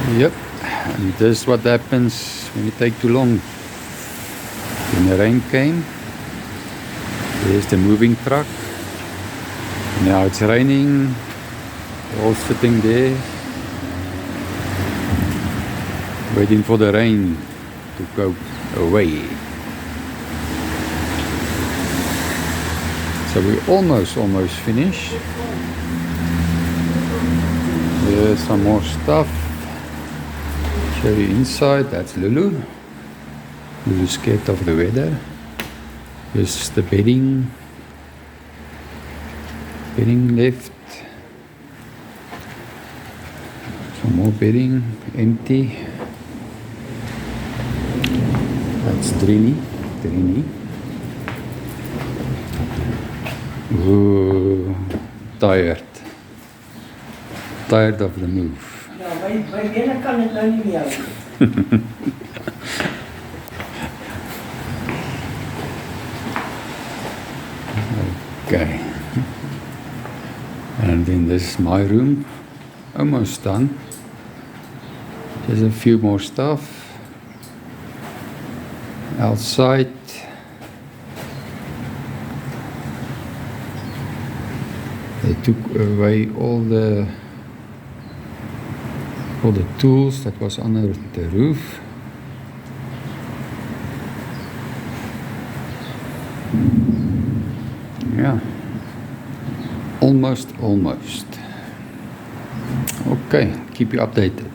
Yep, and this is what happens when you take too long. When the rain came, there's the moving truck. Now it's raining, they're all sitting there, waiting for the rain to go away. So we almost finished. There's some more stuff. Show you inside. That's Lulu. Lulu's scared of the weather. Here's the bedding. Bedding left. Some more bedding. Empty. That's Trini. Ooh, tired. Tired of the move. Ja, bij binnen kan het nou niet meer houden. Okay. And then this is my room. Almost done. There's a few more stuff. Outside. They took away all the tools that was under the roof. Yeah, almost. Okay, keep you updated.